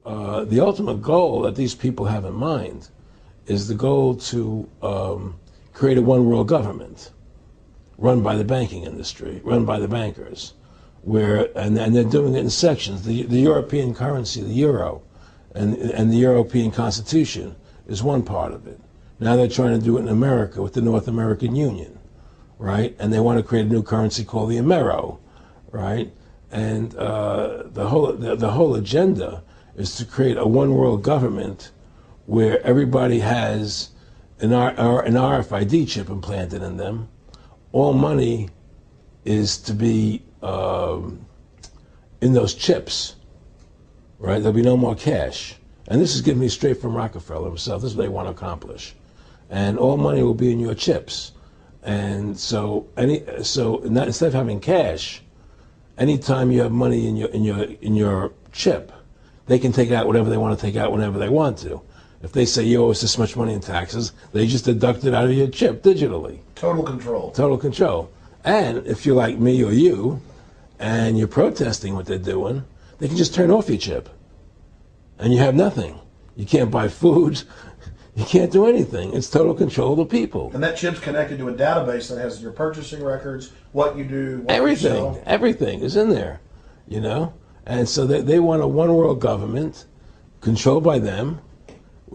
the ultimate goal that these people have in mind is the goal to create a one world government run by the banking industry, run by the bankers, and they're doing it in sections. The European currency, the euro, and the European Constitution is one part of it. Now they're trying to do it in America with the North American Union, right? And they want to create a new currency called the Amero, right? And the whole agenda is to create a one world government where everybody has an RFID chip implanted in them. All money is to be in those chips, right? There'll be no more cash. And this is given me straight from Rockefeller himself. This is what they want to accomplish. And all money will be in your chips. And so instead of having cash, anytime you have money in your chip, they can take out whatever they want to take out whenever they want to. If they say you owe us this much money in taxes, they just deduct it out of your chip digitally. Total control. Total control. And if you're like me or you, and you're protesting what they're doing, they can just turn off your chip. And you have nothing. You can't buy food. You can't do anything. It's total control of the people. And that chip's connected to a database that has your purchasing records, what you do, what everything, you sell. Everything is in there, you know? And so they want a one world government controlled by them,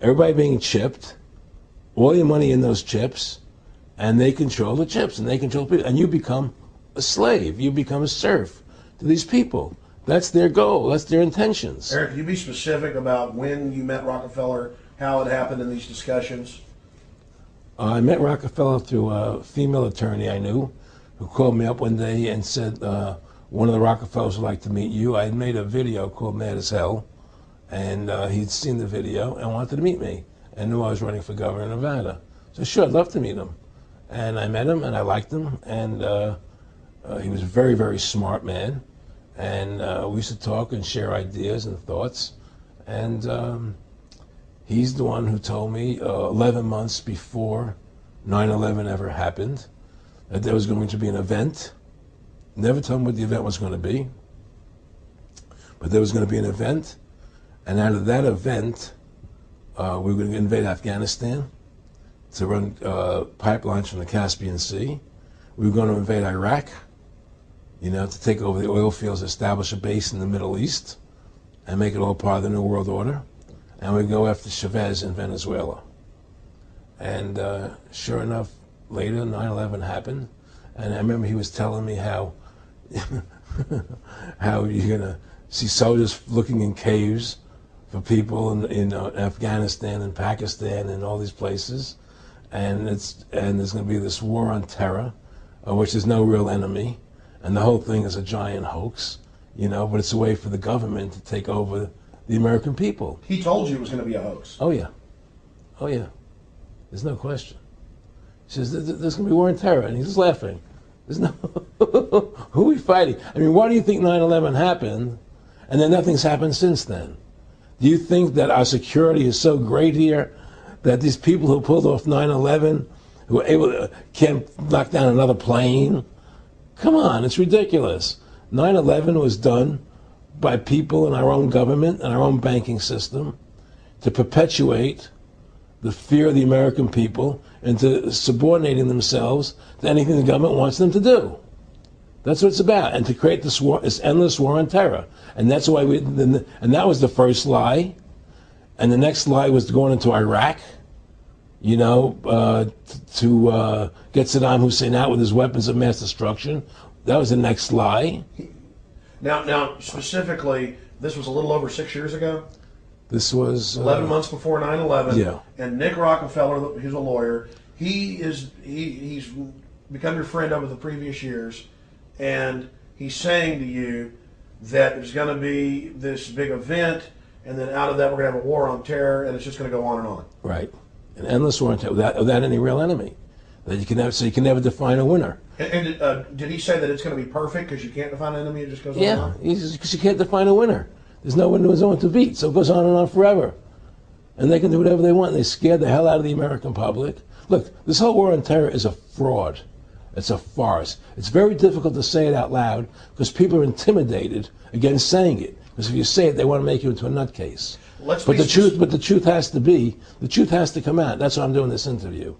everybody being chipped, all your money in those chips, and they control the chips, and they control people. And you become a slave. You become a serf to these people. That's their goal. That's their intentions. Eric, can you be specific about when you met Rockefeller, how it happened in these discussions? I met Rockefeller through a female attorney I knew who called me up one day and said, one of the Rockefellers would like to meet you. I had made a video called Mad as Hell, and he'd seen the video and wanted to meet me and knew I was running for governor of Nevada. So sure, I'd love to meet him. And I met him and I liked him, and he was a very, very smart man. And we used to talk and share ideas and thoughts. And he's the one who told me 11 months before 9/11 ever happened that there was going to be an event. Never told me what the event was going to be, but there was going to be an event. And out of that event, we were going to invade Afghanistan to run pipelines from the Caspian Sea. We were going to invade Iraq, you know, to take over the oil fields, establish a base in the Middle East, and make it all part of the New World Order. And we'd go after Chavez in Venezuela. And sure enough, later, 9/11 happened. And I remember he was telling me how you're going to see soldiers looking in caves for people in Afghanistan and Pakistan and all these places. And there's going to be this war on terror, which is no real enemy. And the whole thing is a giant hoax, you know, but it's a way for the government to take over the American people. He told you it was going to be a hoax. Oh, yeah. Oh, yeah. There's no question. He says, there's going to be war on terror. And he's just laughing. There's no... Who are we fighting? I mean, why do you think 9/11 happened and then nothing's happened since then? Do you think that our security is so great here that these people who pulled off 9/11, who were able to, can't knock down another plane? Come on, it's ridiculous. 9/11 was done by people in our own government and our own banking system to perpetuate the fear of the American people into subordinating themselves to anything the government wants them to do. That's what it's about, and to create this war, this endless war on terror. And that's why and that was the first lie. And the next lie was going into Iraq, you know, to get Saddam Hussein out with his weapons of mass destruction. That was the next lie. Now, specifically, this was a little over 6 years ago. This was 11 months before 9/11. Yeah. And Nick Rockefeller, who's a lawyer, he's become your friend over the previous years, and he's saying to you that there's going to be this big event, and then out of that we're going to have a war on terror, and it's just going to go on and on. Right, an endless war on terror without any real enemy. That you can never, so you can never define a winner. And did he say that it's going to be perfect because you can't define an enemy? It just goes on and on? Yeah, because you can't define a winner. There's no one to beat, so it goes on and on forever. And they can do whatever they want. They scared the hell out of the American public. Look, this whole war on terror is a fraud. It's a farce. It's very difficult to say it out loud because people are intimidated against saying it. Because if you say it, they want to make you into a nutcase. Let's But be the truth has to come out. That's why I'm doing this interview.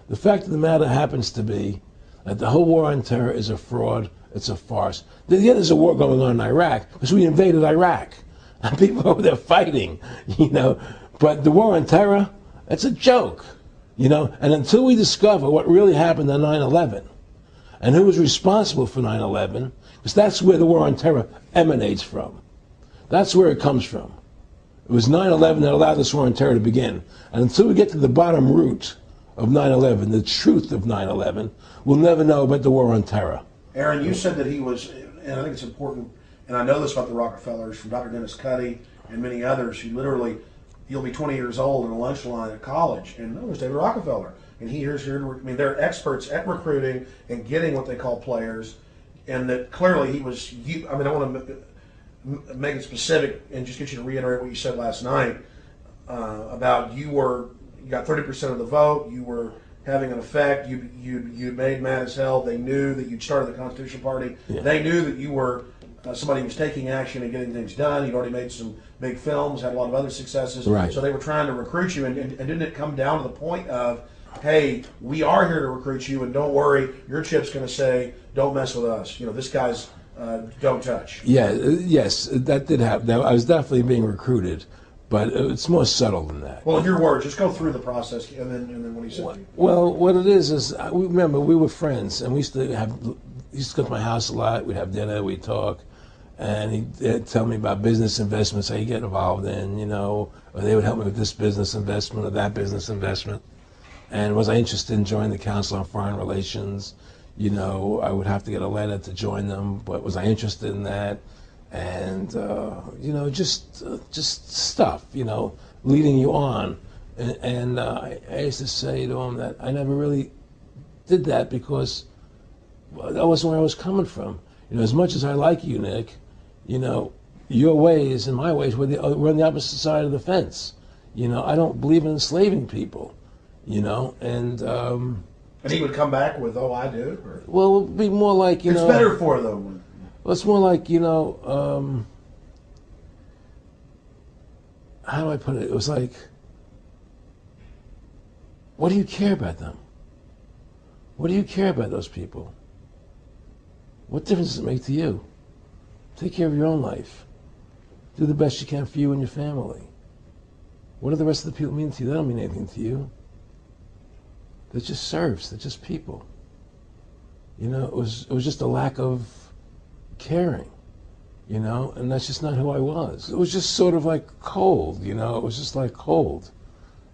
The fact of the matter happens to be that the whole war on terror is a fraud. It's a farce. Yeah, there's a war going on in Iraq because we invaded Iraq. And people over there fighting, But the war on terror, it's a joke, And until we discover what really happened on 9/11 and who was responsible for 9/11, because that's where the war on terror emanates from. That's where it comes from. It was 9/11 that allowed this war on terror to begin. And until we get to the bottom root of 9/11, the truth of 9/11, we'll never know about the war on terror. Aaron, you said that he was, and I think it's important, and I know this about the Rockefellers from Dr. Dennis Cuddy and many others who literally, you'll be 20 years old in a lunch line at college, and there's David Rockefeller. And they're experts at recruiting and getting what they call players, and that clearly he was, I want to make it specific and just get you to reiterate what you said last night about you got 30% of the vote, you were having an effect, you made mad as hell, they knew that you'd started the Constitution Party, They knew that you were somebody who was taking action and getting things done, you'd already made some big films, had a lot of other successes, right. So they were trying to recruit you, and didn't it come down to the point of, hey, we are here to recruit you, and don't worry, your chip's going to say, don't mess with us. This guy's don't touch. Yeah, yes, that did happen. I was definitely being recruited, but it's more subtle than that. Well, in your words, just go through the process, and then what he said. Well, what it is remember we were friends, and we used to go to my house a lot. We'd have dinner, we'd talk, and he'd tell me about business investments, how you get involved in, or they would help me with this business investment or that business investment. And was I interested in joining the Council on Foreign Relations? I would have to get a letter to join them, but was I interested in that? And, just stuff, leading you on. And I used to say to him that I never really did that because that wasn't where I was coming from. As much as I like you, Nick, your ways and my ways, we're on the opposite side of the fence. I don't believe in enslaving people. And he would come back with, "Oh, I do." Or? Well, it would be more like it's better for them. Well, it's more like how do I put it? It was like, what do you care about them? What do you care about those people? What difference does it make to you? Take care of your own life. Do the best you can for you and your family. What do the rest of the people mean to you? They don't mean anything to you. They're just serfs. They're just people. It was just a lack of caring, and that's just not who I was. It was just sort of like cold, it was just like cold,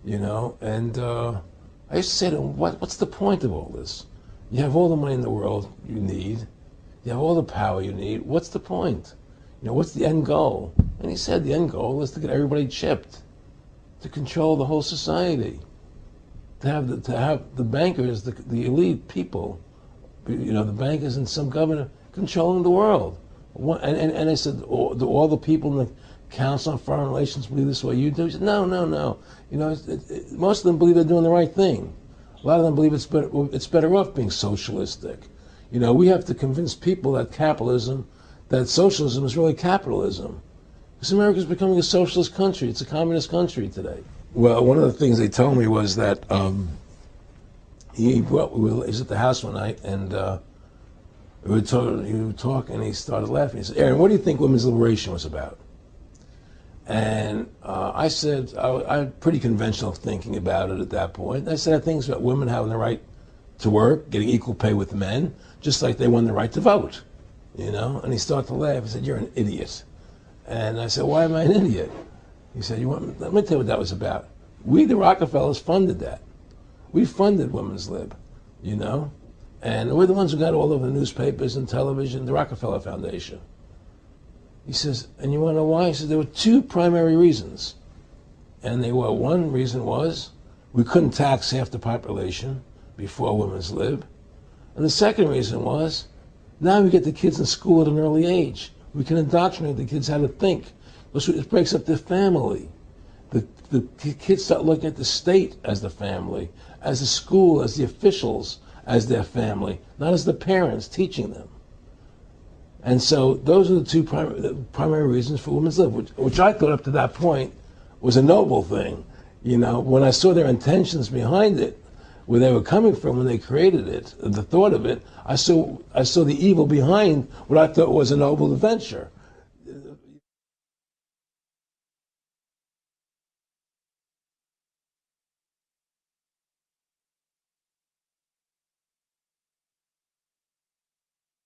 and I used to say to him, what's the point of all this? You have all the money in the world you need. You have all the power you need. What's the point? What's the end goal? And he said the end goal is to get everybody chipped, to control the whole society. To have the bankers, the elite people, the bankers and some governor controlling the world. And I said, do all the people in the Council on Foreign Relations believe this way you do? He said, no. Most of them believe they're doing the right thing. A lot of them believe it's better off being socialistic. We have to convince people that socialism is really capitalism. Because America's becoming a socialist country. It's a communist country today. Well, one of the things they told me was that he was at the house one night, and we were talking, and he started laughing. He said, "Aaron, what do you think women's liberation was about?" And I said, I had pretty conventional thinking about it at that point. I said, I think it's about women having the right to work, getting equal pay with men, just like they won the right to vote, And he started to laugh. He said, "You're an idiot." And I said, "Why am I an idiot?" He said, let me tell you what that was about. We, the Rockefellers, funded that. We funded Women's Lib, And we're the ones who got all over the newspapers and television, the Rockefeller Foundation. He says, and you want to know why? He says, there were two primary reasons. And one reason was we couldn't tax half the population before Women's Lib. And the second reason was now we get the kids in school at an early age. We can indoctrinate the kids how to think. It breaks up their family. The kids start looking at the state as the family, as the school, as the officials, as their family, not as the parents teaching them. And so those are the two primary reasons for women's lib, which I thought up to that point was a noble thing. You know, when I saw their intentions behind it, where they were coming from when they created it, the thought of it, I saw the evil behind what I thought was a noble adventure.